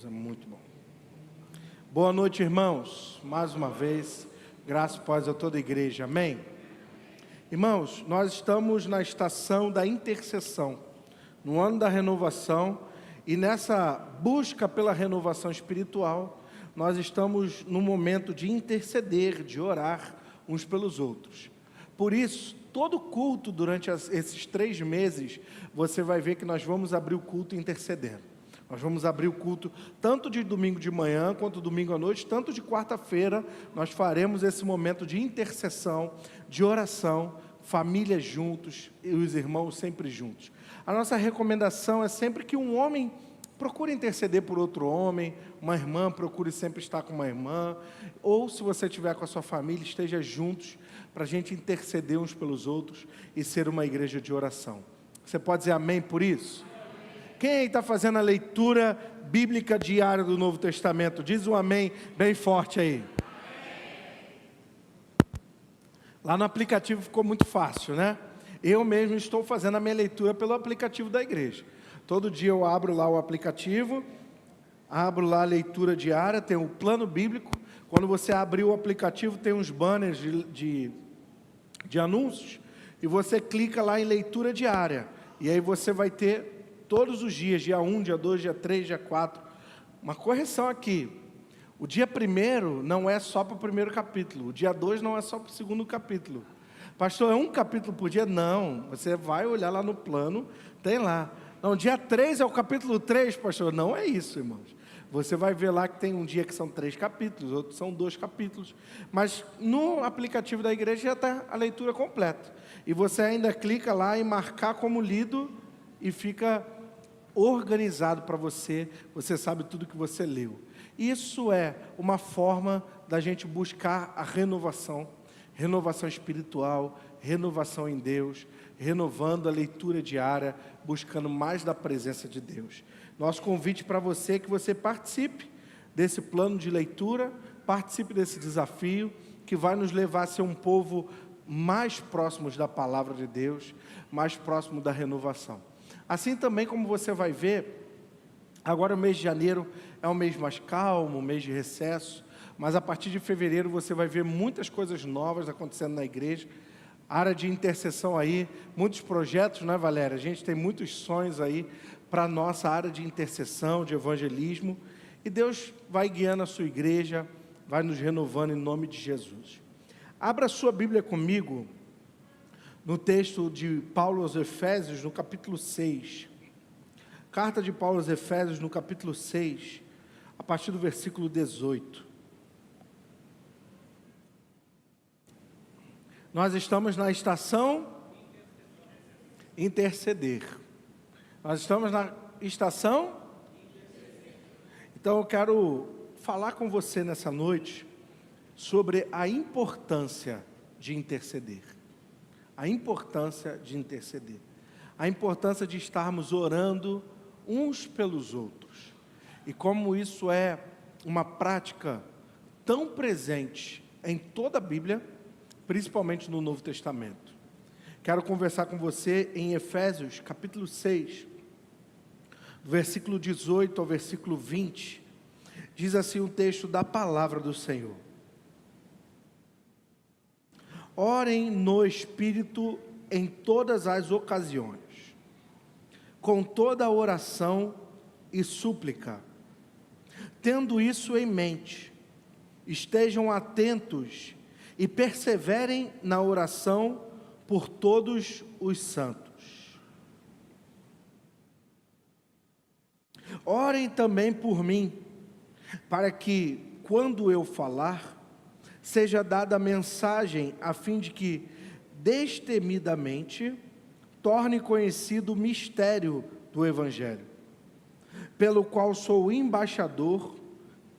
Deus é muito bom. Boa noite, irmãos. Mais uma vez, graça e paz a toda a igreja. Amém? Irmãos, nós estamos na estação da intercessão, no ano da renovação, e nessa busca pela renovação espiritual, nós estamos no momento de interceder, de orar uns pelos outros. Por isso, todo culto durante esses 3 meses, você vai ver que nós vamos abrir o culto intercedendo. Nós vamos abrir o culto tanto de domingo de manhã, quanto domingo à noite, tanto de quarta-feira. Nós faremos esse momento de intercessão, de oração, famílias juntos e os irmãos sempre juntos. A nossa recomendação é sempre que um homem procure interceder por outro homem, uma irmã procure sempre estar com uma irmã, ou se você estiver com a sua família, esteja juntos para a gente interceder uns pelos outros e ser uma igreja de oração. Você pode dizer amém por isso? Quem está fazendo a leitura bíblica diária do Novo Testamento? Diz um amém bem forte aí. Lá no aplicativo ficou muito fácil, né? Eu mesmo estou fazendo a minha leitura pelo aplicativo da igreja. Todo dia eu abro lá o aplicativo, abro lá a leitura diária, tem o plano bíblico. Quando você abrir o aplicativo, tem uns banners de anúncios, e você clica lá em leitura diária. E aí você vai ter todos os dias, dia 1, dia 2, dia 3, dia 4. Uma correção aqui. O dia 1º não é só para o primeiro capítulo. O dia 2 não é só para o segundo capítulo. Pastor, é um capítulo por dia? Não. Você vai olhar lá no plano, tem lá. Não, dia 3 é o capítulo 3, pastor. Não é isso, irmãos. Você vai ver lá que tem um dia que são 3 capítulos, outros são 2 capítulos. Mas no aplicativo da igreja já está a leitura completa. E você ainda clica lá em marcar como lido e fica organizado para você, você sabe tudo que você leu. Isso é uma forma da gente buscar a renovação espiritual, renovação em Deus, renovando a leitura diária, buscando mais da presença de Deus. Nosso convite para você é que você participe desse plano de leitura, participe desse desafio, que vai nos levar a ser um povo mais próximos da palavra de Deus, mais próximo da renovação. Assim também, como você vai ver, agora o mês de janeiro é um mês mais calmo, um mês de recesso, mas a partir de fevereiro você vai ver muitas coisas novas acontecendo na igreja, área de intercessão aí, muitos projetos, né, Valéria? A gente tem muitos sonhos aí para a nossa área de intercessão, de evangelismo, e Deus vai guiando a sua igreja, vai nos renovando em nome de Jesus. Abra a sua Bíblia comigo, no texto de Paulo aos Efésios, no capítulo 6. Carta de Paulo aos Efésios, no capítulo 6, a partir do versículo 18. Nós estamos na estação interceder. Nós estamos na estação. Então eu quero falar com você nessa noite sobre a importância de interceder. A importância de interceder. A importância de estarmos orando uns pelos outros. E como isso é uma prática tão presente em toda a Bíblia, principalmente no Novo Testamento. Quero conversar com você em Efésios, capítulo 6, do versículo 18 ao versículo 20. Diz assim o texto da palavra do Senhor. Orem no Espírito em todas as ocasiões, com toda oração e súplica. Tendo isso em mente, estejam atentos e perseverem na oração por todos os santos. Orem também por mim, para que, quando eu falar, seja dada a mensagem a fim de que, destemidamente, torne conhecido o mistério do Evangelho, pelo qual sou embaixador,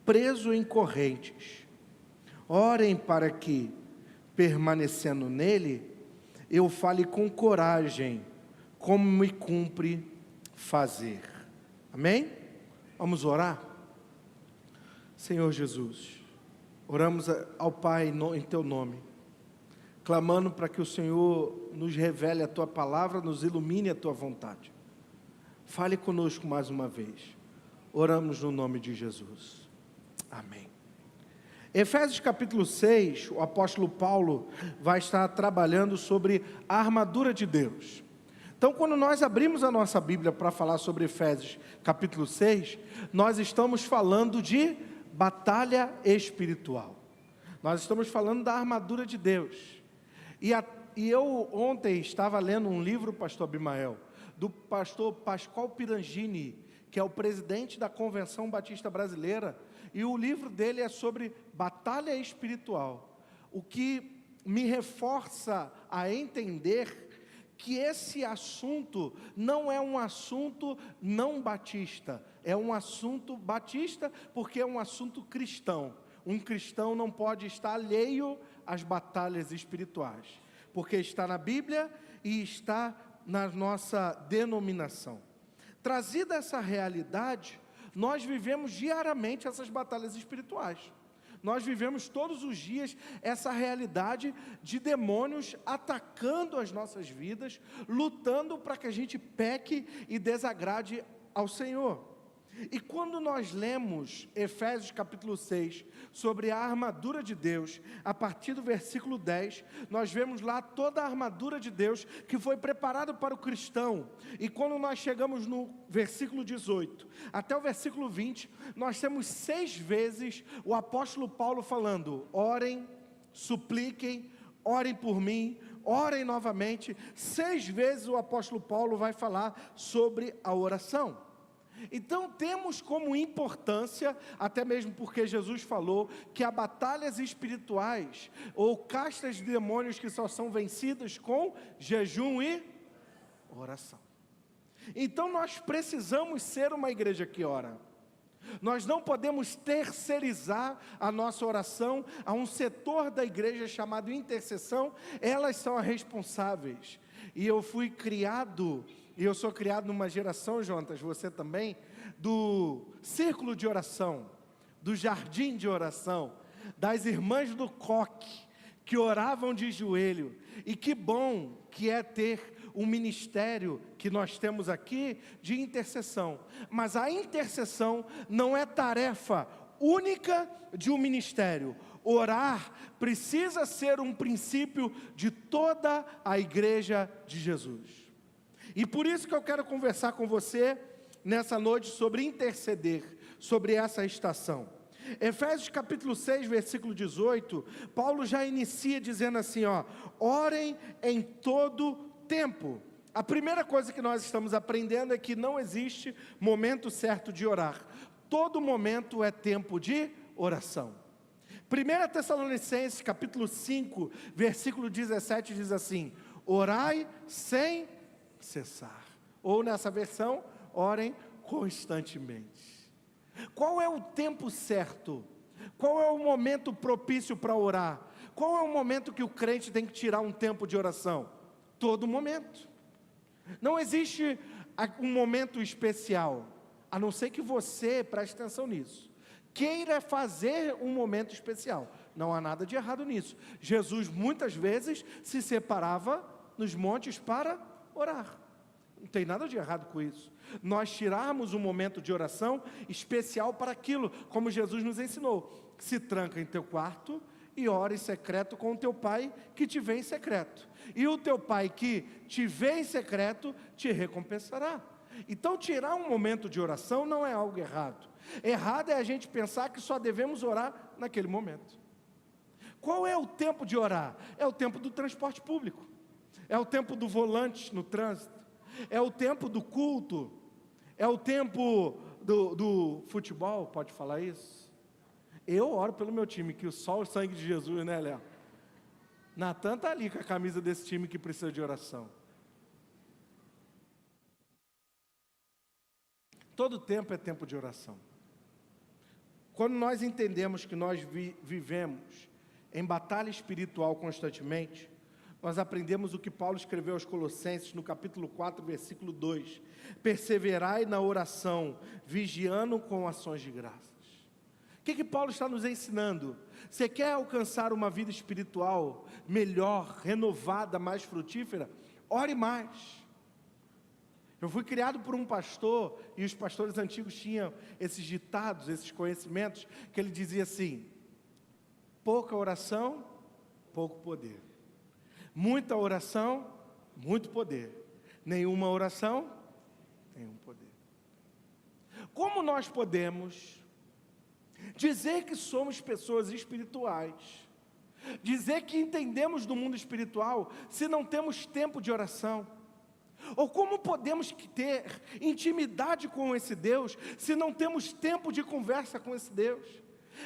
preso em correntes. Orem para que, permanecendo nele, eu fale com coragem, como me cumpre fazer. Amém? Vamos orar? Senhor Jesus, oramos ao Pai em Teu nome, clamando para que o Senhor nos revele a Tua palavra, nos ilumine a Tua vontade. Fale conosco mais uma vez. Oramos no nome de Jesus. Amém. Efésios capítulo 6, o apóstolo Paulo vai estar trabalhando sobre a armadura de Deus. Então, quando nós abrimos a nossa Bíblia para falar sobre Efésios capítulo 6, nós estamos falando de batalha espiritual. Nós estamos falando da armadura de Deus. E eu ontem estava lendo um livro, pastor Abimael, do pastor Pascoal Pirangini, que é o presidente da Convenção Batista Brasileira, e o livro dele é sobre batalha espiritual, o que me reforça a entender que esse assunto não é um assunto não batista, é um assunto batista porque é um assunto cristão. Um cristão não pode estar alheio às batalhas espirituais, porque está na Bíblia e está na nossa denominação. Trazida essa realidade, nós vivemos diariamente essas batalhas espirituais. Nós vivemos todos os dias essa realidade de demônios atacando as nossas vidas, lutando para que a gente peque e desagrade ao Senhor. E quando nós lemos Efésios capítulo 6, sobre a armadura de Deus, a partir do versículo 10, nós vemos lá toda a armadura de Deus que foi preparada para o cristão. E quando nós chegamos no versículo 18, até o versículo 20, nós temos 6 vezes o apóstolo Paulo falando: orem, supliquem, orem por mim, orem novamente. 6 vezes o apóstolo Paulo vai falar sobre a oração. Então temos como importância, até mesmo porque Jesus falou que há batalhas espirituais ou castas de demônios que só são vencidas com jejum e oração. Então nós precisamos ser uma igreja que ora. Nós não podemos terceirizar a nossa oração a um setor da igreja chamado intercessão. Elas são as responsáveis. E eu fui criado, e eu sou criado numa geração, Jonas, você também, do círculo de oração, do jardim de oração, das irmãs do coque, que oravam de joelho. E que bom que é ter um ministério que nós temos aqui de intercessão. Mas a intercessão não é tarefa única de um ministério. Orar precisa ser um princípio de toda a igreja de Jesus. E por isso que eu quero conversar com você nessa noite sobre interceder, sobre essa estação. Efésios capítulo 6, versículo 18, Paulo já inicia dizendo assim, orem em todo tempo. A primeira coisa que nós estamos aprendendo é que não existe momento certo de orar. Todo momento é tempo de oração. 1 Tessalonicenses capítulo 5, versículo 17 diz assim: orai sem cessar. Ou nessa versão, orem constantemente. Qual é o tempo certo? Qual é o momento propício para orar? Qual é o momento que o crente tem que tirar um tempo de oração? Todo momento. Não existe um momento especial, a não ser que você, preste atenção nisso, queira fazer um momento especial. Não há nada de errado nisso. Jesus muitas vezes se separava nos montes para orar. Não tem nada de errado com isso. Nós tirarmos um momento de oração especial para aquilo, como Jesus nos ensinou. Se tranca em teu quarto e ora em secreto com o teu pai que te vê em secreto. E o teu pai que te vê em secreto te recompensará. Então tirar um momento de oração não é algo errado. Errado é a gente pensar que só devemos orar naquele momento. Qual é o tempo de orar? É o tempo do transporte público. É o tempo do volante no trânsito. É o tempo do culto. É o tempo do futebol, pode falar isso? Eu oro pelo meu time, que o sol e o sangue de Jesus, né, Léo? Natan está ali com a camisa desse time que precisa de oração. Todo tempo é tempo de oração. Quando nós entendemos que nós vivemos em batalha espiritual constantemente, nós aprendemos o que Paulo escreveu aos Colossenses no capítulo 4, versículo 2. Perseverai na oração, vigiando com ações de graças. O que Paulo está nos ensinando? Você quer alcançar uma vida espiritual melhor, renovada, mais frutífera? Ore mais. Eu fui criado por um pastor, e os pastores antigos tinham esses ditados, esses conhecimentos, que ele dizia assim: pouca oração, pouco poder. Muita oração, muito poder. Nenhuma oração, nenhum poder. Como nós podemos dizer que somos pessoas espirituais, dizer que entendemos do mundo espiritual, se não temos tempo de oração? Ou como podemos ter intimidade com esse Deus, se não temos tempo de conversa com esse Deus?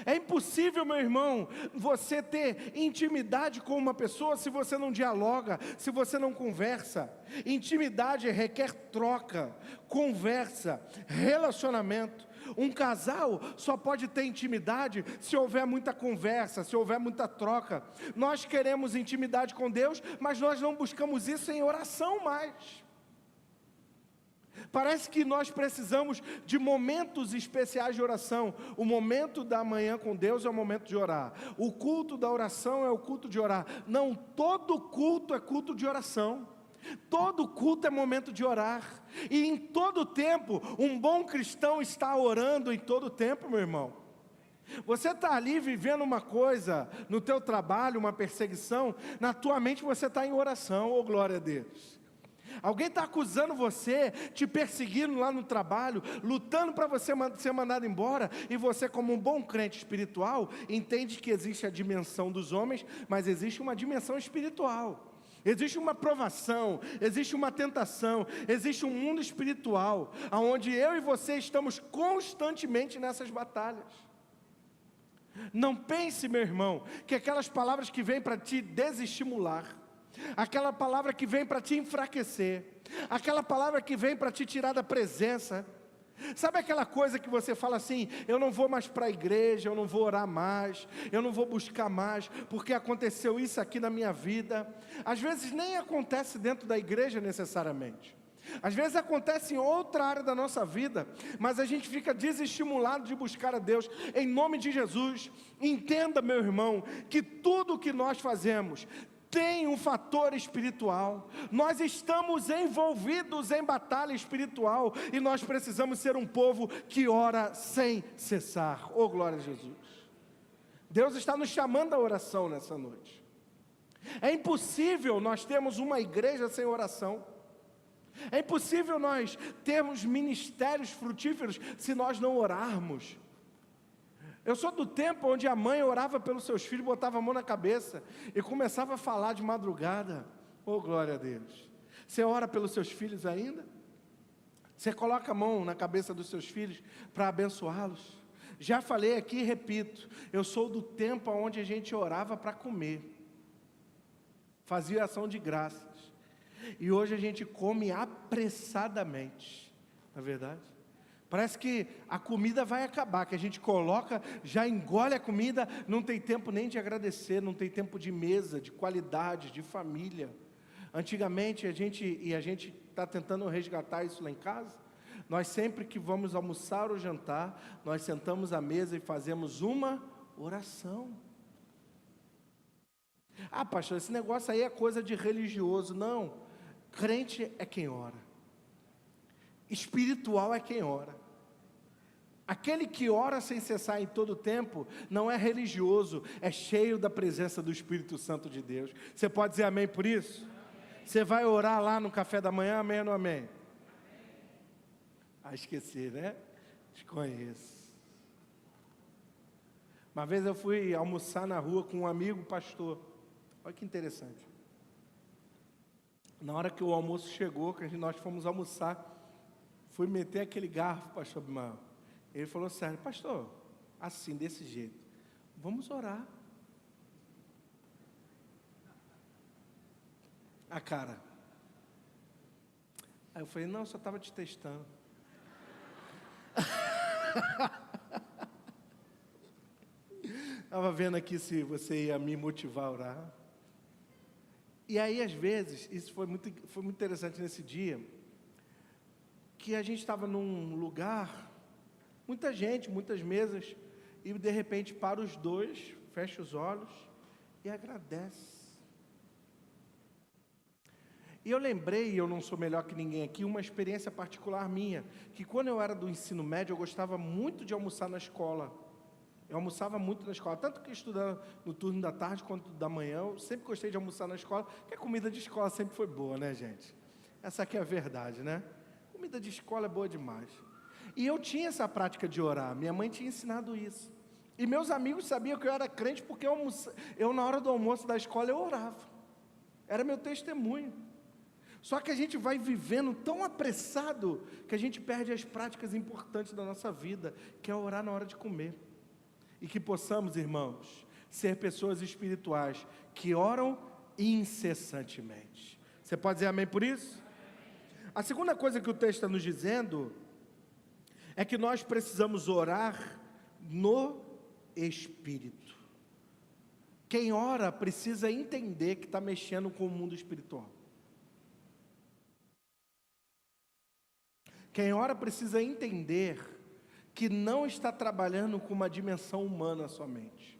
É impossível, meu irmão, você ter intimidade com uma pessoa se você não dialoga, se você não conversa. Intimidade requer troca, conversa, relacionamento. Um casal só pode ter intimidade se houver muita conversa, se houver muita troca. Nós queremos intimidade com Deus, mas nós não buscamos isso em oração mais. Parece que nós precisamos de momentos especiais de oração. O momento da manhã com Deus é o momento de orar. O culto da oração é o culto de orar. Não, todo culto é culto de oração. Todo culto é momento de orar. E em todo tempo, um bom cristão está orando em todo tempo, meu irmão. Você está ali vivendo uma coisa no teu trabalho, uma perseguição, na tua mente você está em oração, oh glória a Deus. Alguém está acusando você, te perseguindo lá no trabalho, lutando para você ser mandado embora, e você, como um bom crente espiritual, entende que existe a dimensão dos homens, mas existe uma dimensão espiritual. Existe uma provação, existe uma tentação, existe um mundo espiritual, onde eu e você estamos constantemente nessas batalhas. Não pense, meu irmão, que aquelas palavras que vêm para te desestimular, aquela palavra que vem para te enfraquecer, aquela palavra que vem para te tirar da presença, sabe aquela coisa que você fala assim: eu não vou mais para a igreja, eu não vou orar mais, eu não vou buscar mais, porque aconteceu isso aqui na minha vida. Às vezes nem acontece dentro da igreja necessariamente, às vezes acontece em outra área da nossa vida, mas a gente fica desestimulado de buscar a Deus. Em nome de Jesus, entenda, meu irmão, que tudo que nós fazemos tem um fator espiritual. Nós estamos envolvidos em batalha espiritual, e nós precisamos ser um povo que ora sem cessar. Oh glória a Jesus. Deus está nos chamando à oração nessa noite. É impossível nós termos uma igreja sem oração. É impossível nós termos ministérios frutíferos se nós não orarmos. Eu sou do tempo onde a mãe orava pelos seus filhos, botava a mão na cabeça e começava a falar de madrugada. Oh glória a Deus. Você ora pelos seus filhos ainda? Você coloca a mão na cabeça dos seus filhos para abençoá-los? Já falei aqui e repito, eu sou do tempo onde a gente orava para comer, fazia ação de graças, e hoje a gente come apressadamente, não é verdade? Parece que a comida vai acabar, que a gente coloca, já engole a comida, não tem tempo nem de agradecer, não tem tempo de mesa, de qualidade, de família. Antigamente a gente está tentando resgatar isso lá em casa. Nós sempre que vamos almoçar ou jantar, nós sentamos à mesa e fazemos uma oração. Ah, pastor, esse negócio aí é coisa de religioso. Não, crente é quem ora. Espiritual é quem ora. Aquele que ora sem cessar em todo tempo não é religioso, é cheio da presença do Espírito Santo de Deus. Você pode dizer amém por isso? Amém. Você vai orar lá no café da manhã, amém ou não amém? Amém. Ah, esqueci, né? Te conheço. Uma vez eu fui almoçar na rua com um amigo pastor. Olha que interessante. Na hora que o almoço chegou, que nós fomos almoçar, fui meter aquele garfo, pastor Bimal. Ele falou sério: pastor, assim, desse jeito, vamos orar. A cara. Aí eu falei: não, eu só estava te testando. Estava vendo aqui se você ia me motivar a orar. E aí, às vezes, isso foi muito interessante nesse dia, que a gente estava num lugar, muita gente, muitas mesas, e de repente para os dois, fecha os olhos e agradece. E eu lembrei, eu não sou melhor que ninguém aqui, uma experiência particular minha, que quando eu era do ensino médio, eu gostava muito de almoçar na escola. Eu almoçava muito na escola, tanto que estudando no turno da tarde quanto da manhã, eu sempre gostei de almoçar na escola, porque a comida de escola sempre foi boa, né, gente? Essa aqui é a verdade, né? Comida de escola é boa demais. E eu tinha essa prática de orar, minha mãe tinha ensinado isso. E meus amigos sabiam que eu era crente, porque eu na hora do almoço da escola, eu orava. Era meu testemunho. Só que a gente vai vivendo tão apressado, que a gente perde as práticas importantes da nossa vida, que é orar na hora de comer. E que possamos, irmãos, ser pessoas espirituais, que oram incessantemente. Você pode dizer amém por isso? A segunda coisa que o texto está nos dizendo, é que nós precisamos orar no Espírito. Quem ora precisa entender que está mexendo com o mundo espiritual. Quem ora precisa entender que não está trabalhando com uma dimensão humana somente.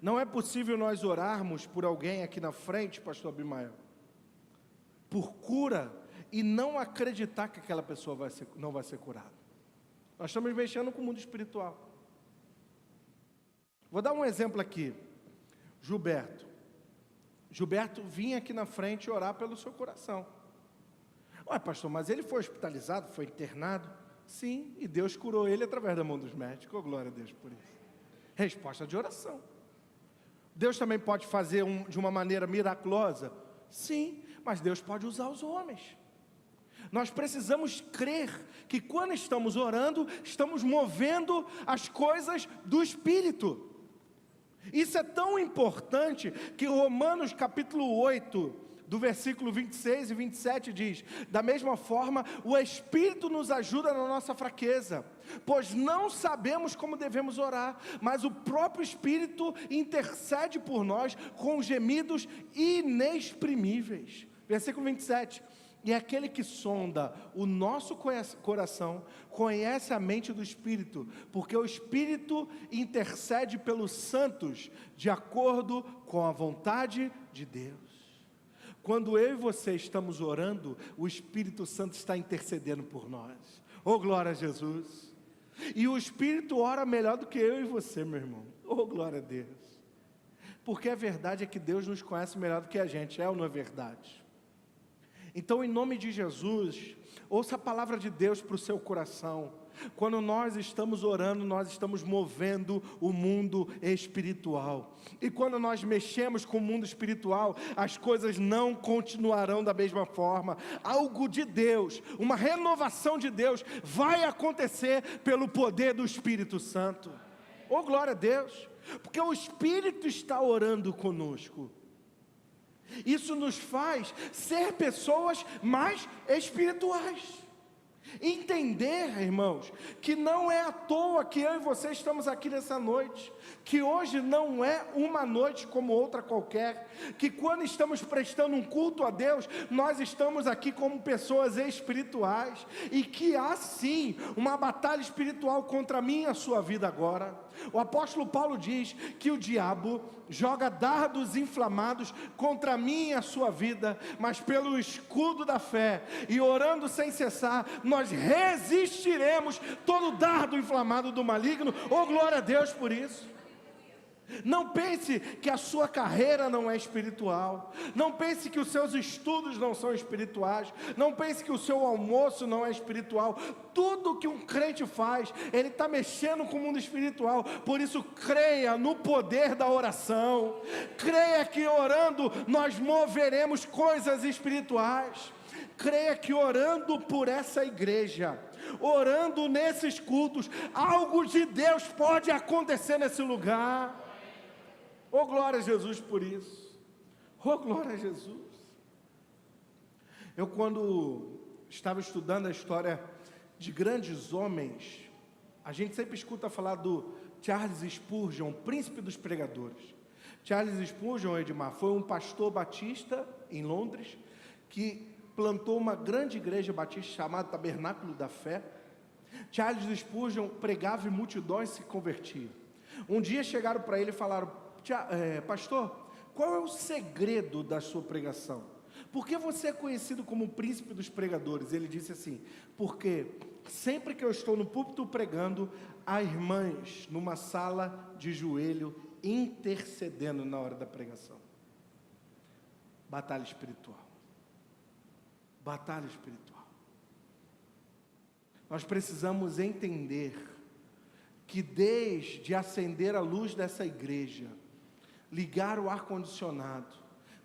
Não é possível nós orarmos por alguém aqui na frente, pastor Abimael, por cura, e não acreditar que aquela pessoa não vai ser curada. Nós estamos mexendo com o mundo espiritual. Vou dar um exemplo aqui. Gilberto vinha aqui na frente orar pelo seu coração. Ué, pastor, mas ele foi hospitalizado, foi internado? Sim, e Deus curou ele através da mão dos médicos. Oh, glória a Deus por isso. Resposta de oração. Deus também pode fazer de uma maneira miraculosa? Sim, mas Deus pode usar os homens. Nós precisamos crer que quando estamos orando, estamos movendo as coisas do Espírito. Isso é tão importante que Romanos capítulo 8, do versículo 26 e 27 diz: da mesma forma, o Espírito nos ajuda na nossa fraqueza, pois não sabemos como devemos orar, mas o próprio Espírito intercede por nós com gemidos inexprimíveis. Versículo 27. E aquele que sonda o nosso coração, conhece a mente do Espírito, porque o Espírito intercede pelos santos, de acordo com a vontade de Deus. Quando eu e você estamos orando, o Espírito Santo está intercedendo por nós. Oh, glória a Jesus! E o Espírito ora melhor do que eu e você, meu irmão. Oh, glória a Deus! Porque a verdade é que Deus nos conhece melhor do que a gente, é ou não é verdade? Então, em nome de Jesus, ouça a palavra de Deus para o seu coração. Quando nós estamos orando, nós estamos movendo o mundo espiritual. E quando nós mexemos com o mundo espiritual, as coisas não continuarão da mesma forma. Algo de Deus, uma renovação de Deus vai acontecer pelo poder do Espírito Santo. Oh, glória a Deus! Porque o Espírito está orando conosco. Isso nos faz ser pessoas mais espirituais. Entender, irmãos, que não é à toa que eu e você estamos aqui nessa noite, que hoje não é uma noite como outra qualquer, que quando estamos prestando um culto a Deus, nós estamos aqui como pessoas espirituais, e que há sim uma batalha espiritual contra mim e a sua vida agora. O apóstolo Paulo diz que o diabo joga dardos inflamados contra mim e a sua vida, mas pelo escudo da fé, e orando sem cessar, nós resistiremos todo dardo inflamado do maligno. Oh, glória a Deus por isso. Não pense que a sua carreira não é espiritual. Não pense que os seus estudos não são espirituais. Não pense que o seu almoço não é espiritual. Tudo que um crente faz, ele está mexendo com o mundo espiritual. Por isso, creia no poder da oração. Creia que orando nós moveremos coisas espirituais. Creia que orando por essa igreja, orando nesses cultos, algo de Deus pode acontecer nesse lugar. Oh, glória a Jesus por isso. Oh, glória a Jesus. Eu, quando estava estudando a história de grandes homens, a gente sempre escuta falar do Charles Spurgeon, príncipe dos pregadores. Charles Spurgeon, Edmar, foi um pastor batista em Londres, que plantou uma grande igreja batista chamada Tabernáculo da Fé. Charles Spurgeon pregava e multidões se convertiam. Um dia chegaram para ele e falaram: pastor, qual é o segredo da sua pregação? Por que você é conhecido como o príncipe dos pregadores? Ele disse assim: porque sempre que eu estou no púlpito pregando, há irmãs numa sala de joelho intercedendo na hora da pregação. Batalha espiritual. Batalha espiritual. Nós precisamos entender que desde acender a luz dessa igreja, ligar o ar-condicionado,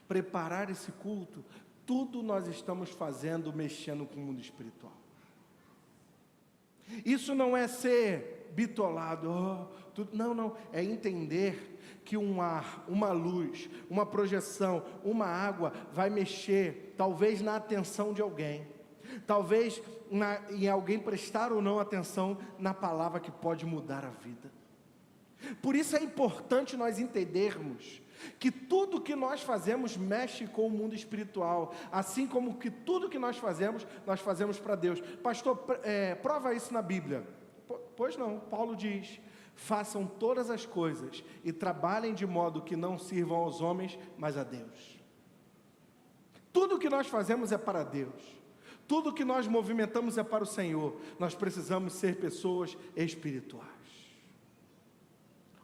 preparar esse culto, tudo nós estamos fazendo mexendo com o mundo espiritual. Isso não é ser bitolado, não, é entender que um ar, uma luz, uma projeção, uma água vai mexer, talvez na atenção de alguém, talvez em alguém prestar ou não atenção na palavra que pode mudar a vida. Por isso é importante nós entendermos que tudo que nós fazemos mexe com o mundo espiritual, assim como que tudo que nós fazemos para Deus. Pastor, prova isso na Bíblia. Pois não, Paulo diz: façam todas as coisas e trabalhem de modo que não sirvam aos homens, mas a Deus. Tudo que nós fazemos é para Deus, tudo que nós movimentamos é para o Senhor. Nós precisamos ser pessoas espirituais.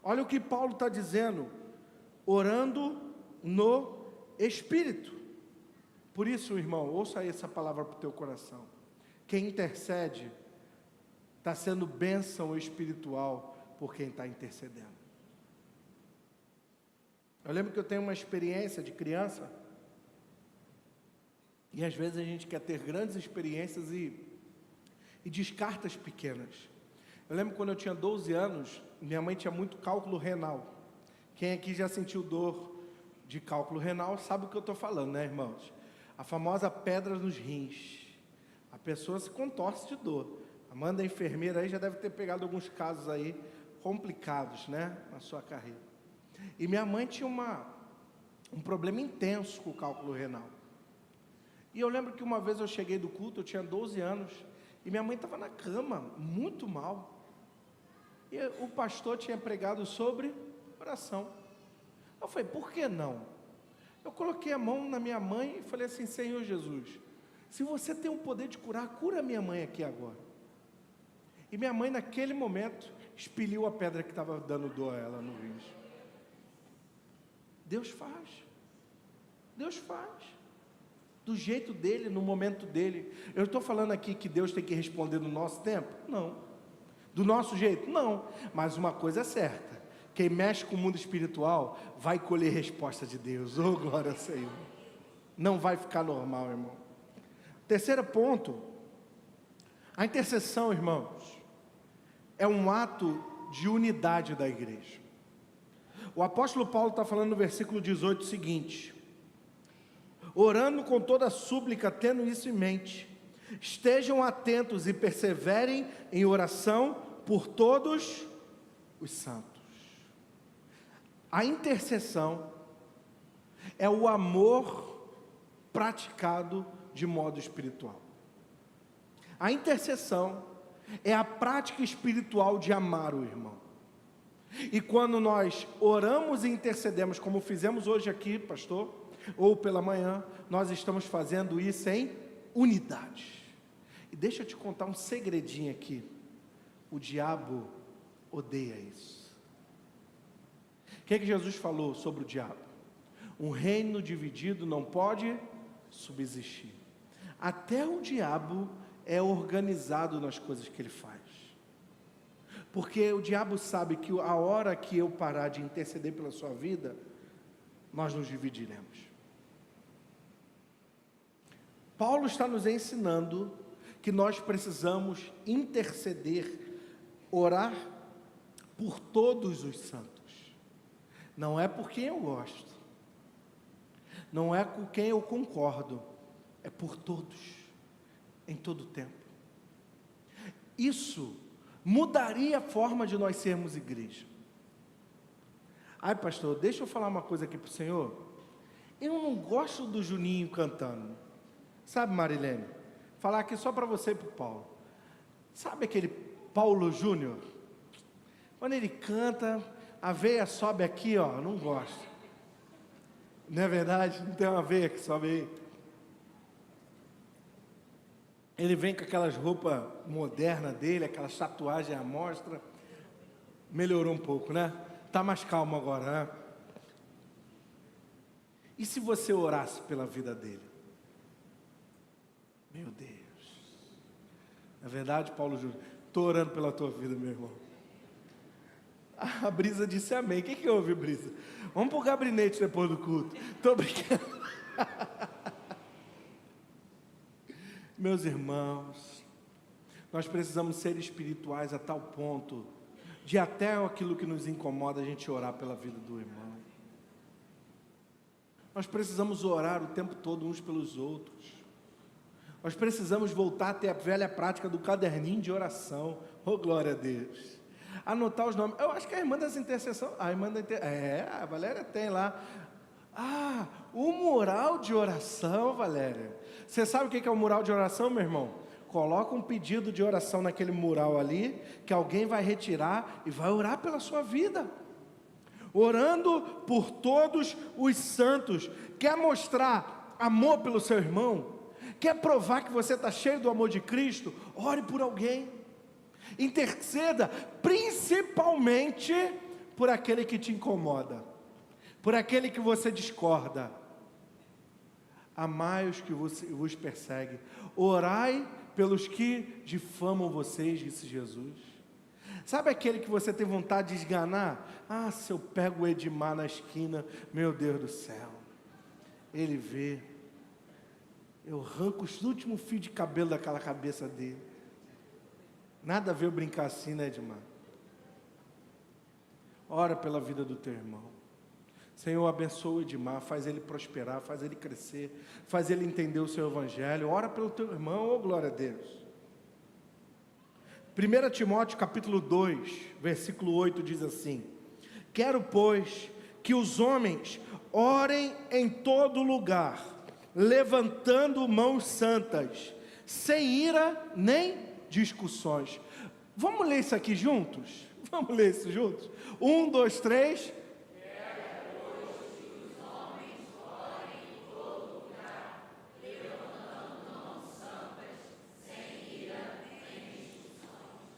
Olha o que Paulo está dizendo: orando no Espírito. Por isso, irmão, ouça essa palavra para o teu coração. Quem intercede está sendo bênção espiritual por quem está intercedendo. Eu lembro que eu tenho uma experiência de criança, e às vezes a gente quer ter grandes experiências e descarta as pequenas. Eu lembro quando eu tinha 12 anos, minha mãe tinha muito cálculo renal. Quem aqui já sentiu dor de cálculo renal sabe o que eu estou falando, né, irmãos? A famosa pedra nos rins. A pessoa se contorce de dor. Amanda, a enfermeira aí, já deve ter pegado alguns casos aí complicados, né, na sua carreira. E minha mãe tinha um problema intenso com o cálculo renal. E eu lembro que uma vez eu cheguei do culto, eu tinha 12 anos, e minha mãe estava na cama, muito mal. E o pastor tinha pregado sobre oração. Eu falei: por que não? Eu coloquei a mão na minha mãe e falei assim: Senhor Jesus, se você tem o poder de curar, cura minha mãe aqui agora. E minha mãe naquele momento expeliu a pedra que estava dando dor a ela no rins. Deus faz. Deus faz. Do jeito dele, no momento dele. Eu estou falando aqui que Deus tem que responder no nosso tempo? Não. Do nosso jeito? Não. Mas uma coisa é certa: quem mexe com o mundo espiritual vai colher resposta de Deus. Oh, glória ao Senhor. Não vai ficar normal, irmão. Terceiro ponto: a intercessão, irmãos, é um ato de unidade da igreja. O apóstolo Paulo está falando no versículo 18 o seguinte: orando com toda súplica, tendo isso em mente, estejam atentos e perseverem em oração por todos os santos. A intercessão é o amor praticado de modo espiritual. A intercessão é a prática espiritual de amar o irmão. E quando nós oramos e intercedemos, como fizemos hoje aqui, pastor, ou pela manhã, nós estamos fazendo isso em unidade. E deixa eu te contar um segredinho aqui: o diabo odeia isso. O que Jesus falou sobre o diabo? Um reino dividido não pode subsistir. Até o diabo é organizado nas coisas que ele faz, porque o diabo sabe que a hora que eu parar de interceder pela sua vida, nós nos dividiremos. Paulo está nos ensinando que nós precisamos interceder, orar por todos os santos. Não é por quem eu gosto, não é com quem eu concordo, é por todos, em todo tempo. Isso mudaria a forma de nós sermos igreja. Ai, pastor, deixa eu falar uma coisa aqui para o senhor. Eu não gosto do Juninho cantando. Sabe, Marilene? Falar aqui só para você e para o Paulo. Sabe aquele Paulo Júnior? Quando ele canta, a veia sobe aqui, ó, não gosto. Não é verdade? Não tem uma veia que sobe aí. Ele vem com aquelas roupas modernas dele, aquelas tatuagens à mostra. Melhorou um pouco, né? Está mais calmo agora, né? E se você orasse pela vida dele? Meu Deus. Na verdade, Paulo Júnior, estou orando pela tua vida, meu irmão. A Brisa disse amém. O que houve, Brisa? Vamos para o gabinete depois do culto. Estou brincando. Meus irmãos, nós precisamos ser espirituais a tal ponto de até aquilo que nos incomoda a gente orar pela vida do irmão. Nós precisamos orar o tempo todo uns pelos outros. Nós precisamos voltar a ter a velha prática do caderninho de oração. Oh, glória a Deus. Anotar os nomes. Eu acho que a irmã das intercessões, a Valéria tem lá. O mural de oração, Valéria. Você sabe o que é o mural de oração, meu irmão? Coloca um pedido de oração naquele mural ali, que alguém vai retirar e vai orar pela sua vida. Orando por todos os santos. Quer mostrar amor pelo seu irmão? Quer provar que você está cheio do amor de Cristo? Ore por alguém. Interceda principalmente por aquele que te incomoda, por aquele que você discorda. Amai os que vos perseguem. Orai pelos que difamam vocês, disse Jesus. Sabe aquele que você tem vontade de esganar? Se eu pego o Edmar na esquina, meu Deus do céu, ele vê, eu arranco os últimos fios de cabelo daquela cabeça dele. Nada a ver eu brincar assim, né, Edmar? Ora pela vida do teu irmão. Senhor, abençoa o Edmar, faz ele prosperar, faz ele crescer, faz ele entender o seu evangelho. Ora pelo teu irmão, oh glória a Deus. 1 Timóteo capítulo 2, versículo 8 diz assim: quero, pois, que os homens orem em todo lugar, levantando mãos santas, sem ira nem discussões. Vamos ler isso aqui juntos? Vamos ler isso juntos? 1, 2, 3.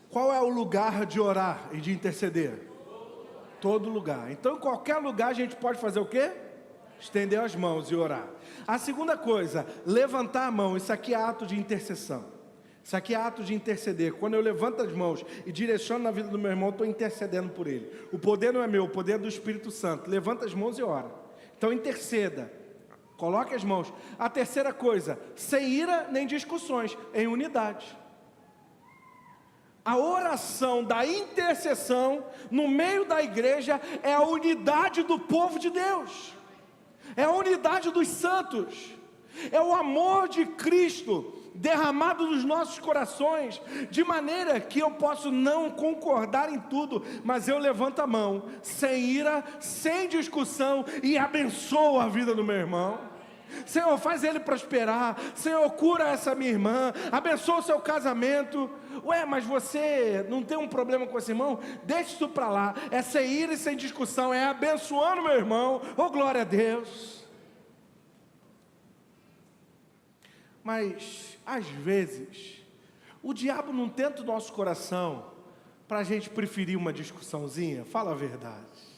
Qual é o lugar de orar e de interceder? Todo lugar. Então, em qualquer lugar a gente pode fazer o quê? Estender as mãos e orar. A segunda coisa, levantar a mão. Isso aqui é ato de intercessão. Isso aqui é ato de interceder. Quando eu levanto as mãos e direciono na vida do meu irmão, estou intercedendo por ele. O poder não é meu, o poder é do Espírito Santo. Levanta as mãos e ora. Então, interceda. Coloque as mãos. A terceira coisa, sem ira nem discussões, em unidade. A oração da intercessão no meio da igreja é a unidade do povo de Deus, é a unidade dos santos, é o amor de Cristo derramado nos nossos corações, de maneira que eu posso não concordar em tudo, mas eu levanto a mão, sem ira, sem discussão, e abençoo a vida do meu irmão. Senhor, faz ele prosperar. Senhor, cura essa minha irmã, abençoa o seu casamento. Mas você não tem um problema com esse irmão? Deixa isso para lá. É sem ira e sem discussão, é abençoando meu irmão. Oh, glória a Deus. Mas às vezes o diabo não tenta o nosso coração para a gente preferir uma discussãozinha. Fala a verdade.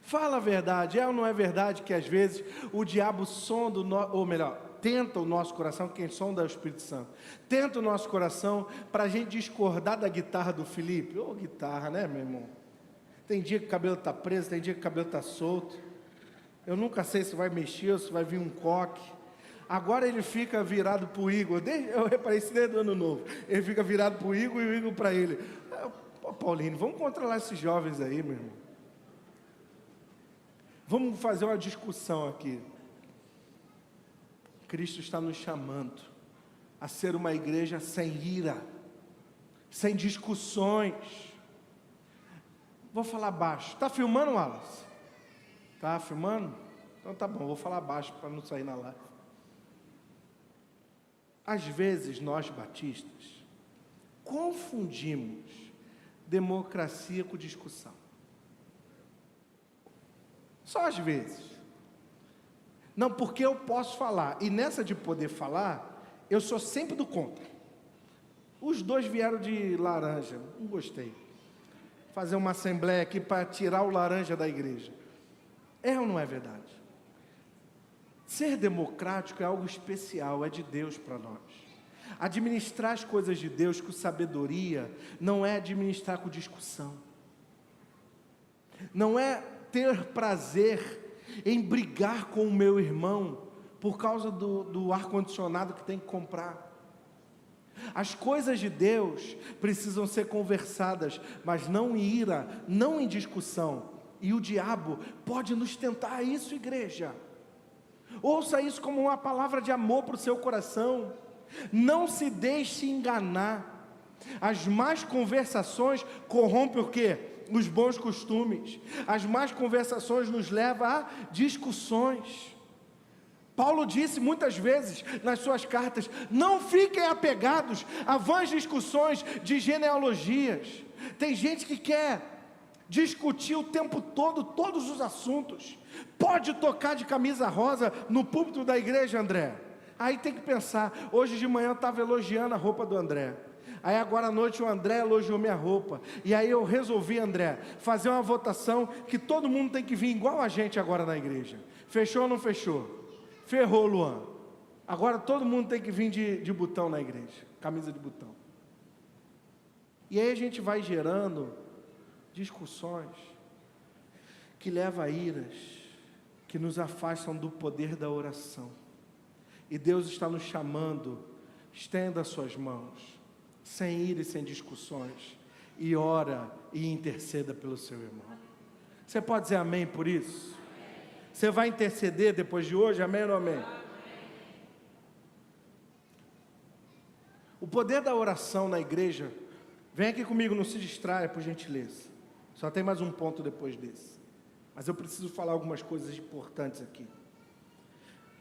Fala a verdade. É ou não é verdade que às vezes o diabo sonda, ou melhor, tenta o nosso coração? Quem sonda é o Espírito Santo. Tenta o nosso coração para a gente discordar da guitarra do Felipe. Guitarra, né, meu irmão? Tem dia que o cabelo está preso, tem dia que o cabelo está solto. Eu nunca sei se vai mexer ou se vai vir um coque. Agora ele fica virado para o Igor. Eu reparei isso desde o ano novo. Ele fica virado para o Igor e o Igor para ele. Paulinho, vamos controlar esses jovens aí, meu irmão. Vamos fazer uma discussão aqui. Cristo está nos chamando a ser uma igreja sem ira, sem discussões. Vou falar baixo. Está filmando, Wallace? Está filmando? Então tá bom, vou falar baixo para não sair na live. Às vezes nós batistas confundimos democracia com discussão. Só às vezes. Não, porque eu posso falar. E nessa de poder falar, eu sou sempre do contra. Os dois vieram de laranja, não gostei. Fazer uma assembleia aqui para tirar o laranja da igreja. É ou não é verdade? Ser democrático é algo especial, é de Deus para nós. Administrar as coisas de Deus com sabedoria não é administrar com discussão. Não é ter prazer em brigar com o meu irmão por causa do ar-condicionado que tem que comprar. As coisas de Deus precisam ser conversadas, mas não em ira, não em discussão. E o diabo pode nos tentar a isso, igreja. Ouça isso como uma palavra de amor para o seu coração. Não se deixe enganar. As más conversações corrompem o quê? Os bons costumes. As más conversações nos levam a discussões. Paulo disse muitas vezes nas suas cartas: não fiquem apegados a vãs discussões de genealogias. Tem gente que quer discutir o tempo todo, todos os assuntos. Pode tocar de camisa rosa no púlpito da igreja, André? Aí tem que pensar, hoje de manhã eu estava elogiando a roupa do André. Aí agora à noite o André elogiou minha roupa. E aí eu resolvi, André, fazer uma votação que todo mundo tem que vir igual a gente agora na igreja. Fechou ou não fechou? Ferrou, Luan. Agora todo mundo tem que vir de botão na igreja, camisa de botão. E aí a gente vai gerando discussões que levam a iras, que nos afastam do poder da oração. E Deus está nos chamando: estenda as suas mãos, sem ira e sem discussões, e ora e interceda pelo seu irmão. Você pode dizer amém por isso? Você vai interceder depois de hoje, amém ou não amém? O poder da oração na igreja, vem aqui comigo, não se distraia, por gentileza. Só tem mais um ponto depois desse. Mas eu preciso falar algumas coisas importantes aqui.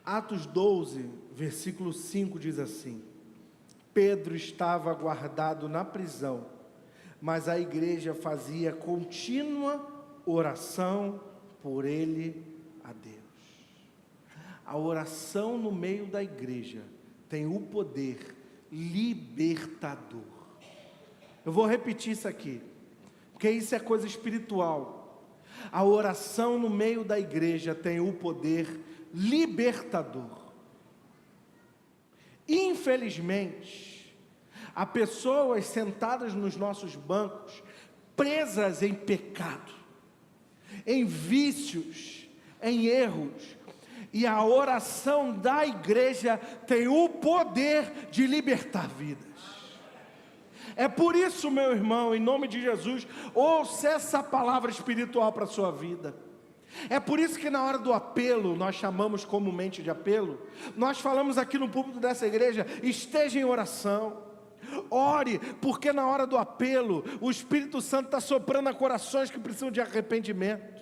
Atos 12, versículo 5 diz assim: Pedro estava guardado na prisão, mas a igreja fazia contínua oração por ele a Deus. A oração no meio da igreja tem o poder libertador. Eu vou repetir isso aqui, porque isso é coisa espiritual. A oração no meio da igreja tem o poder libertador. Infelizmente, há pessoas sentadas nos nossos bancos, presas em pecado, em vícios, em erros, e a oração da igreja tem o poder de libertar vidas. É por isso, meu irmão, em nome de Jesus, ouça essa palavra espiritual para a sua vida. É por isso que na hora do apelo, nós chamamos comumente de apelo, nós falamos aqui no púlpito dessa igreja: esteja em oração. Ore, porque na hora do apelo, o Espírito Santo está soprando a corações que precisam de arrependimento.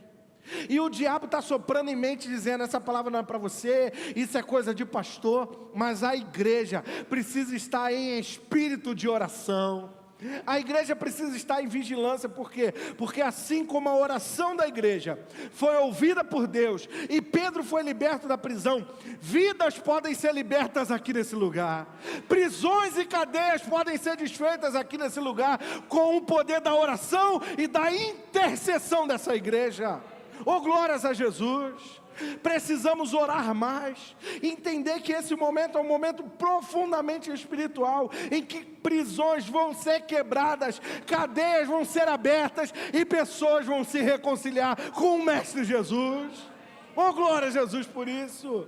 E o diabo está soprando em mente, dizendo: essa palavra não é para você, isso é coisa de pastor. Mas a igreja precisa estar em espírito de oração. A igreja precisa estar em vigilância. Por quê? Porque assim como a oração da igreja foi ouvida por Deus, e Pedro foi liberto da prisão, vidas podem ser libertas aqui nesse lugar. Prisões e cadeias podem ser desfeitas aqui nesse lugar, com o poder da oração e da intercessão dessa igreja. Oh, glórias a Jesus. Precisamos orar mais, entender que esse momento é um momento profundamente espiritual, em que prisões vão ser quebradas, cadeias vão ser abertas, e pessoas vão se reconciliar com o Mestre Jesus. Oh, glória a Jesus por isso.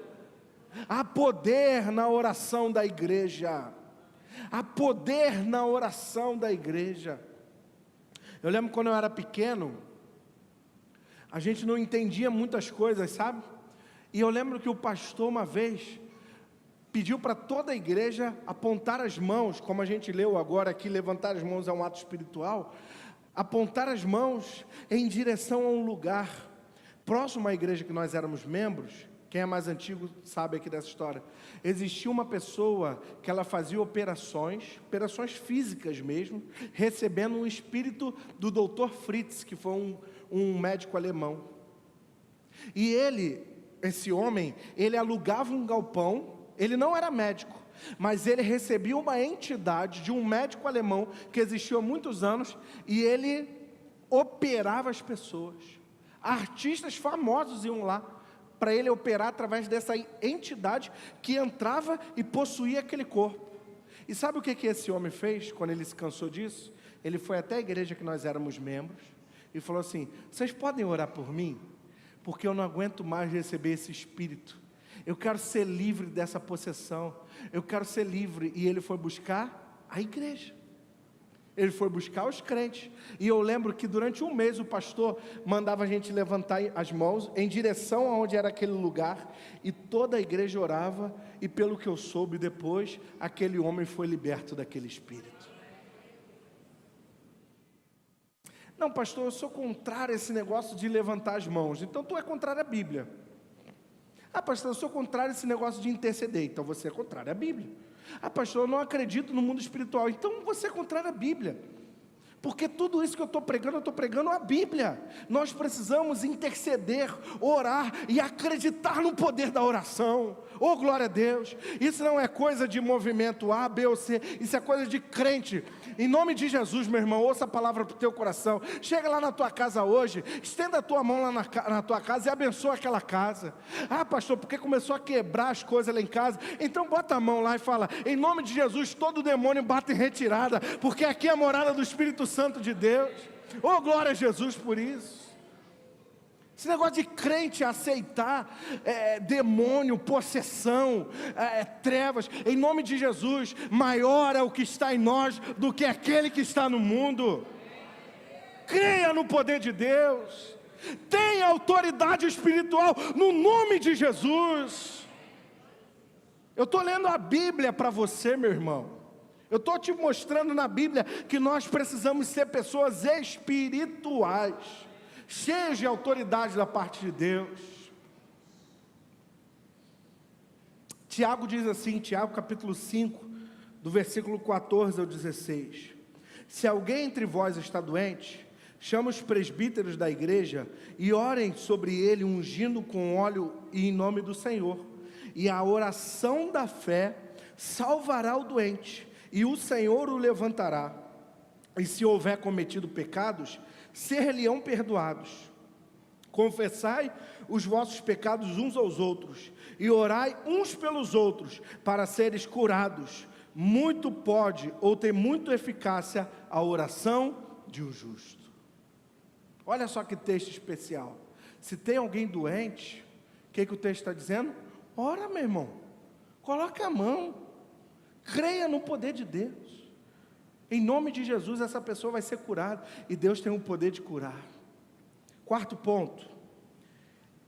Há poder na oração da igreja. Há poder na oração da igreja. Eu lembro quando eu era pequeno, a gente não entendia muitas coisas, sabe? E eu lembro que o pastor uma vez pediu para toda a igreja apontar as mãos, como a gente leu agora aqui, levantar as mãos é um ato espiritual, apontar as mãos em direção a um lugar próximo à igreja que nós éramos membros. Quem é mais antigo sabe aqui dessa história. Existia uma pessoa que ela fazia operações físicas mesmo, recebendo um espírito do Dr. Fritz, que foi um médico alemão. E esse homem, ele alugava um galpão. Ele não era médico, mas ele recebia uma entidade de um médico alemão que existiu há muitos anos, e ele operava as pessoas. Artistas famosos iam lá para ele operar através dessa entidade que entrava e possuía aquele corpo. E sabe o que esse homem fez quando ele se cansou disso? Ele foi até a igreja que nós éramos membros e falou assim: vocês podem orar por mim? Porque eu não aguento mais receber esse espírito. Eu quero ser livre dessa possessão. Eu quero ser livre. E ele foi buscar a igreja. Ele foi buscar os crentes. E eu lembro que durante um mês o pastor mandava a gente levantar as mãos em direção aonde era aquele lugar, e toda a igreja orava, e pelo que eu soube depois, aquele homem foi liberto daquele espírito. Não, pastor, eu sou contrário a esse negócio de levantar as mãos. Então tu é contrário à Bíblia. Ah, pastor, eu sou contrário a esse negócio de interceder. Então você é contrário à Bíblia. Ah, pastor, eu não acredito no mundo espiritual. Então você é contrário à Bíblia. Porque tudo isso que eu estou pregando a Bíblia. Nós precisamos interceder, orar e acreditar no poder da oração. Oh, glória a Deus. Isso não é coisa de movimento A, B ou C. Isso é coisa de crente. Em nome de Jesus, meu irmão, ouça a palavra para o teu coração. Chega lá na tua casa hoje, estenda a tua mão lá na tua casa e abençoa aquela casa. Ah, pastor, porque começou a quebrar as coisas lá em casa. Então bota a mão lá e fala: em nome de Jesus, todo demônio bate em retirada, porque aqui é a morada do Espírito Santo de Deus. Oh, glória a Jesus por isso. Esse negócio de crente aceitar demônio, possessão, trevas, em nome de Jesus, maior é o que está em nós do que aquele que está no mundo. Creia no poder de Deus, tenha autoridade espiritual no nome de Jesus. Eu estou lendo a Bíblia para você, meu irmão. Eu estou te mostrando na Bíblia que nós precisamos ser pessoas espirituais, cheios de autoridade da parte de Deus. Tiago diz assim, Tiago capítulo 5, do versículo 14 ao 16: se alguém entre vós está doente, chama os presbíteros da igreja e orem sobre ele, ungindo com óleo e em nome do Senhor, e a oração da fé salvará o doente, e o Senhor o levantará. E se houver cometido pecados, ser-lhe-ão perdoados. Confessai os vossos pecados uns aos outros, e orai uns pelos outros, para seres curados. Muito pode, ou tem muita eficácia, a oração de um justo. Olha só que texto especial. Se tem alguém doente, o que o texto está dizendo? Ora, meu irmão, coloca a mão, creia no poder de Deus. Em nome de Jesus, essa pessoa vai ser curada, e Deus tem o poder de curar. Quarto ponto: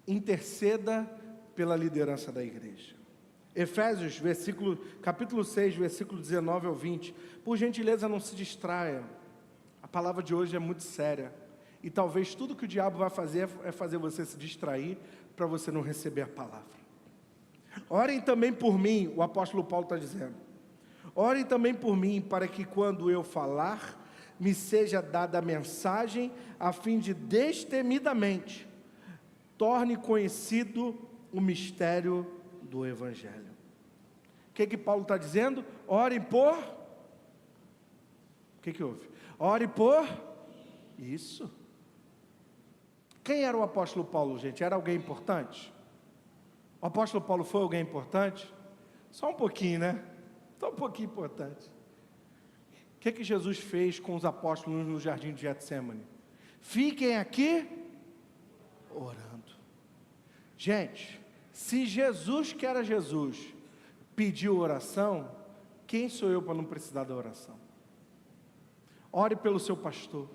interceda pela liderança da igreja. Efésios, capítulo 6, versículo 19 ao 20. Por gentileza, não se distraia. A palavra de hoje é muito séria, e talvez tudo que o diabo vai fazer é fazer você se distrair, para você não receber a palavra. Orem também por mim, o apóstolo Paulo está dizendo. Orem também por mim, para que quando eu falar, me seja dada a mensagem, a fim de destemidamente torne conhecido o mistério do Evangelho. O que Paulo está dizendo? Orem por... O que houve? Ore por... Isso. Quem era o apóstolo Paulo, gente? Era alguém importante? O apóstolo Paulo foi alguém importante? Só um pouquinho, né? Só um pouquinho importante. O que Jesus fez com os apóstolos no jardim de Getsemane? Fiquem aqui orando. Gente, se Jesus, que era Jesus, pediu oração, quem sou eu para não precisar da oração? Ore pelo seu pastor,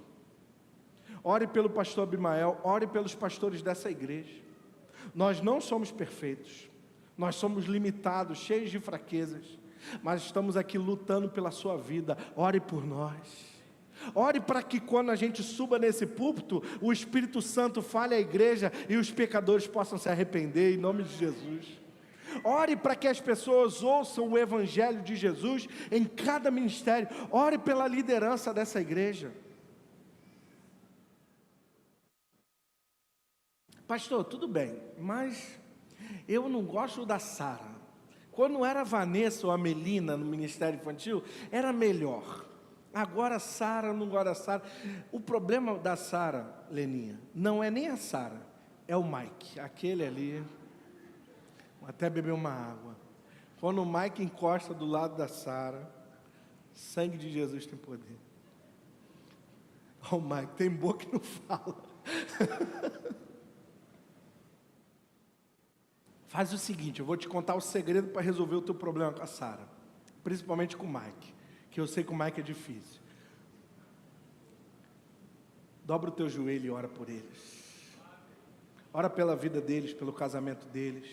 ore pelo pastor Abimael, ore pelos pastores dessa igreja. Nós não somos perfeitos, nós somos limitados, cheios de fraquezas, mas estamos aqui lutando pela sua vida. Ore por nós. Ore para que quando a gente suba nesse púlpito, o Espírito Santo fale à igreja e os pecadores possam se arrepender, em nome de Jesus. Ore para que as pessoas ouçam o Evangelho de Jesus em cada ministério. Ore pela liderança dessa igreja. Pastor, tudo bem, mas eu não gosto da Sara. Quando era a Vanessa ou a Melina no Ministério Infantil, era melhor. Agora a Sara, não agora a Sara. O problema da Sara, Leninha, não é nem a Sara, é o Mike. Aquele ali, até beber uma água. Quando o Mike encosta do lado da Sara, sangue de Jesus tem poder. O Mike tem boca que não fala. Faz o seguinte, eu vou te contar o segredo para resolver o teu problema com a Sara, principalmente com o Mike, que eu sei que o Mike é difícil. Dobra o teu joelho e ora por eles. Ora pela vida deles, pelo casamento deles.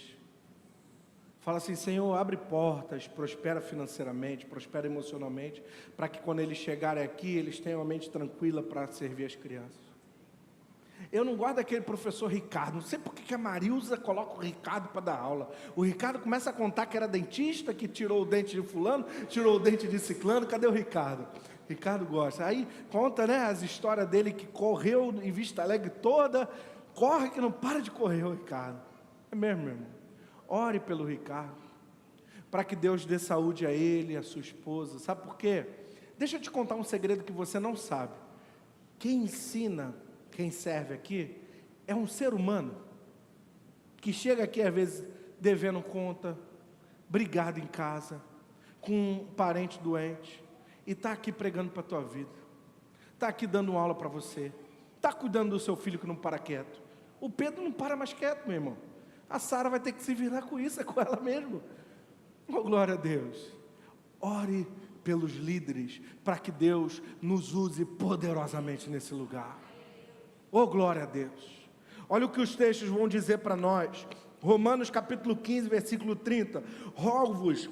Fala assim: Senhor, abre portas, prospera financeiramente, prospera emocionalmente, para que quando eles chegarem aqui, eles tenham a mente tranquila para servir as crianças. Eu não gosto daquele professor Ricardo, não sei por que a Marilza coloca o Ricardo para dar aula. O Ricardo começa a contar que era dentista, que tirou o dente de fulano, tirou o dente de ciclano. Cadê o Ricardo? Ricardo gosta. Aí conta, né, as histórias dele, que correu em Vista Alegre toda, corre que não para de correr o Ricardo. É mesmo, meu irmão. Ore pelo Ricardo, para que Deus dê saúde a ele, a sua esposa. Sabe por quê? Deixa eu te contar um segredo que você não sabe. Quem ensina, quem serve aqui, é um ser humano, que chega aqui às vezes devendo conta, brigado em casa, com um parente doente, e está aqui pregando para a tua vida, está aqui dando aula para você, está cuidando do seu filho que não para quieto. O Pedro não para mais quieto, meu irmão. A Sara vai ter que se virar com isso, é com ela mesmo. Oh, glória a Deus. Ore pelos líderes, para que Deus nos use poderosamente nesse lugar. Oh, glória a Deus. Olha o que os textos vão dizer para nós. Romanos capítulo 15, versículo 30. Rogo-vos,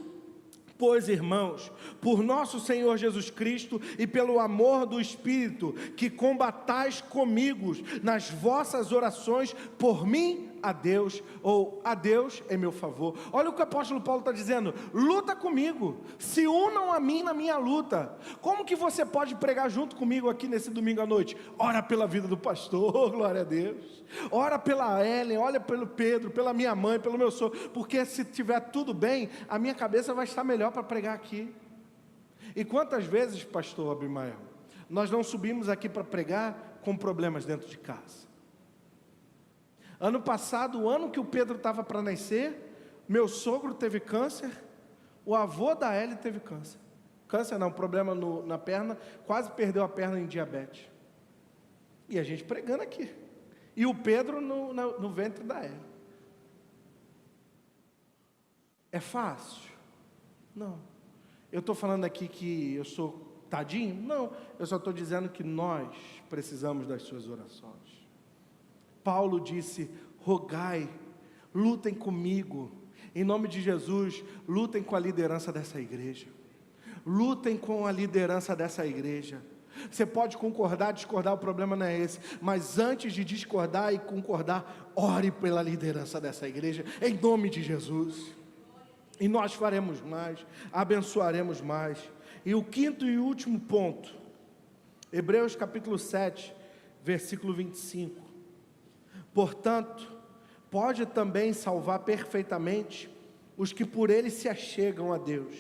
pois, irmãos, por nosso Senhor Jesus Cristo e pelo amor do Espírito, que combatais comigo nas vossas orações por mim a Deus, ou a Deus em meu favor. Olha o que o apóstolo Paulo está dizendo: luta comigo, se unam a mim na minha luta. Como que você pode pregar junto comigo aqui nesse domingo à noite? Ora pela vida do pastor, glória a Deus. Ora pela Ellen, olha pelo Pedro, pela minha mãe, pelo meu sogro, porque se tiver tudo bem, a minha cabeça vai estar melhor para pregar aqui. E quantas vezes, pastor Abimael, nós não subimos aqui para pregar com problemas dentro de casa? Ano passado, o ano que o Pedro estava para nascer, meu sogro teve câncer, o avô da Ellie teve câncer. Câncer não, problema na perna, quase perdeu a perna em diabetes. E a gente pregando aqui. E o Pedro no ventre da Ellie. É fácil? Não. Eu estou falando aqui que eu sou tadinho? Não. Eu só estou dizendo que nós precisamos das suas orações. Paulo disse: rogai, lutem comigo, em nome de Jesus, lutem com a liderança dessa igreja, lutem com a liderança dessa igreja. Você pode concordar, discordar, o problema não é esse, mas antes de discordar e concordar, ore pela liderança dessa igreja, em nome de Jesus, e nós faremos mais, abençoaremos mais. E o quinto e último ponto, Hebreus capítulo 7, versículo 25. Portanto, pode também salvar perfeitamente os que por ele se achegam a Deus,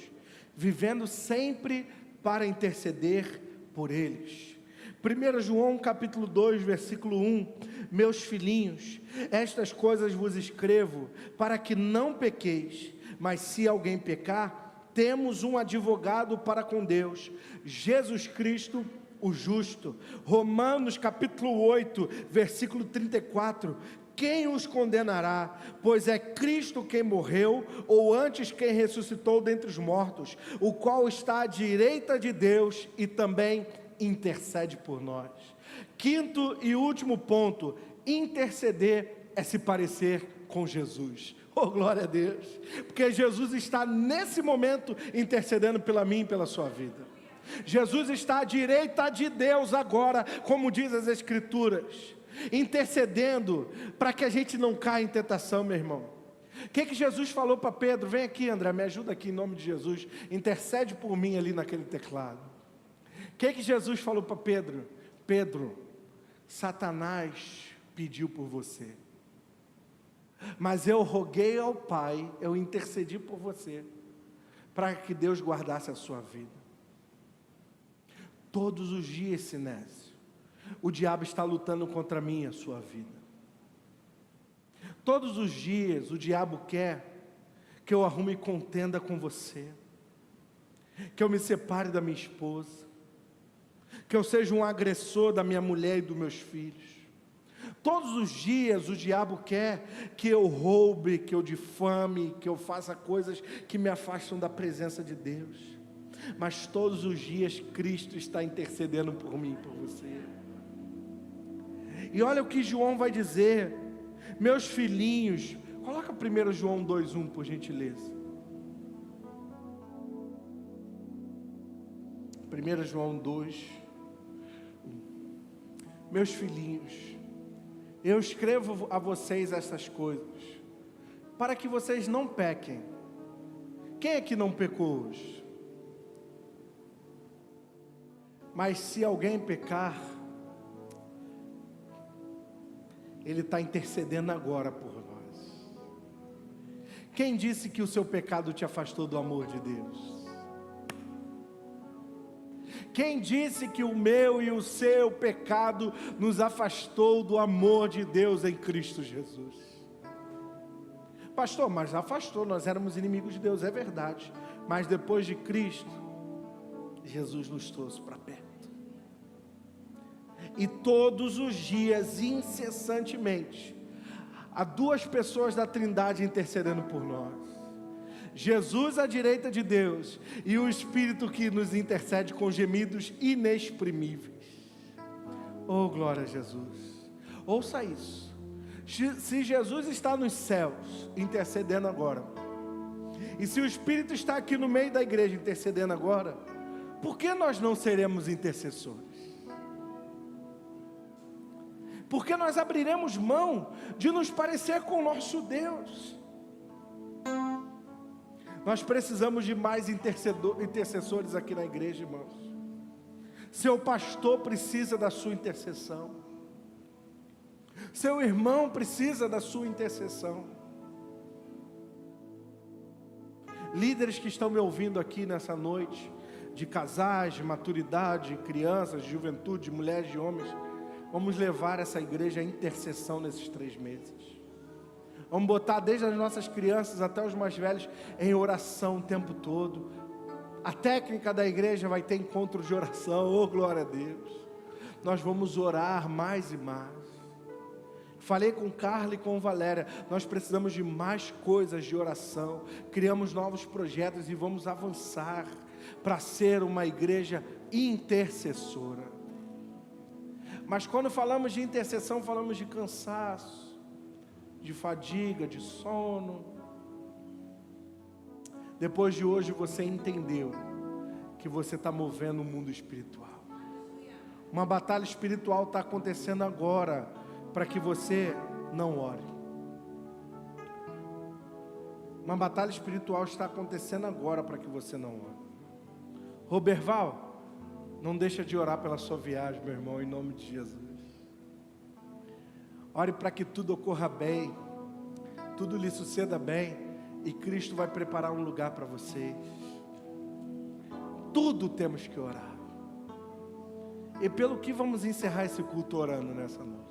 vivendo sempre para interceder por eles. 1 João capítulo 2, versículo 1. Meus filhinhos, estas coisas vos escrevo, para que não pequeis, mas se alguém pecar, temos um advogado para com Deus, Jesus Cristo, o justo. Romanos capítulo 8, versículo 34, quem os condenará? Pois é Cristo quem morreu, ou antes quem ressuscitou dentre os mortos, o qual está à direita de Deus e também intercede por nós. Quinto e último ponto, interceder é se parecer com Jesus. Oh, glória a Deus, porque Jesus está nesse momento intercedendo pela mim e pela sua vida. Jesus está à direita de Deus agora, como diz as Escrituras, intercedendo para que a gente não caia em tentação, meu irmão. O que Jesus falou para Pedro? Vem aqui, André, me ajuda aqui em nome de Jesus, intercede por mim ali naquele teclado. O que Jesus falou para Pedro? Pedro, Satanás pediu por você. Mas eu roguei ao Pai, eu intercedi por você, para que Deus guardasse a sua vida. Todos os dias, Sinésio, o diabo está lutando contra mim e a sua vida. Todos os dias o diabo quer que eu arrume contenda com você, que eu me separe da minha esposa, que eu seja um agressor da minha mulher e dos meus filhos. Todos os dias o diabo quer que eu roube, que eu difame, que eu faça coisas que me afastam da presença de Deus. Mas todos os dias Cristo está intercedendo por mim e por você. E olha o que João vai dizer: meus filhinhos, coloca 1 João 2:1 por gentileza. 1 João 2, meus filhinhos, eu escrevo a vocês essas coisas, para que vocês não pequem. Quem é que não pecou hoje? Mas se alguém pecar, Ele está intercedendo agora por nós. Quem disse que o seu pecado te afastou do amor de Deus? Quem disse que o meu e o seu pecado nos afastou do amor de Deus em Cristo Jesus? Pastor, mas afastou, nós éramos inimigos de Deus, é verdade. Mas depois de Cristo, Jesus nos trouxe para perto. E todos os dias, incessantemente, há duas pessoas da Trindade intercedendo por nós: Jesus à direita de Deus e o Espírito que nos intercede com gemidos inexprimíveis. Oh, glória a Jesus! Ouça isso. Se Jesus está nos céus intercedendo agora, e se o Espírito está aqui no meio da igreja intercedendo agora, por que nós não seremos intercessores? Porque nós abriremos mão de nos parecer com o nosso Deus. Nós precisamos de mais intercessores aqui na igreja, irmãos. Seu pastor precisa da sua intercessão. Seu irmão precisa da sua intercessão. Líderes que estão me ouvindo aqui nessa noite, de casais, de maturidade, de crianças, de juventude, de mulheres, de homens, vamos levar essa igreja à intercessão nesses 3 meses. Vamos botar desde as nossas crianças até os mais velhos em oração o tempo todo. A técnica da igreja vai ter encontro de oração, oh glória a Deus. Nós vamos orar mais e mais. Falei com Carla e com Valéria, nós precisamos de mais coisas de oração. Criamos novos projetos e vamos avançar para ser uma igreja intercessora. Mas quando falamos de intercessão, falamos de cansaço, de fadiga, de sono. Depois de hoje você entendeu que você está movendo o mundo espiritual. Uma batalha espiritual está acontecendo agora, para que você não ore. Uma batalha espiritual está acontecendo agora, para que você não ore. Roberval, não deixa de orar pela sua viagem, meu irmão, em nome de Jesus. Ore para que tudo ocorra bem, tudo lhe suceda bem, e Cristo vai preparar um lugar para vocês. Tudo temos que orar. E pelo que vamos encerrar esse culto orando nessa noite?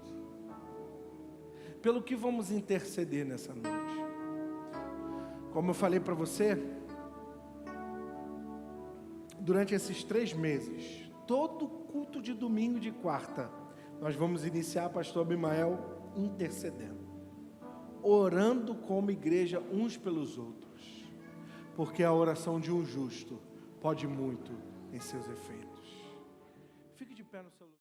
Pelo que vamos interceder nessa noite? Como eu falei para você, durante esses 3 meses, todo culto de domingo e de quarta, nós vamos iniciar, pastor Abimael, intercedendo, orando como igreja uns pelos outros, porque a oração de um justo pode muito em seus efeitos. Fique de pé no seu lugar.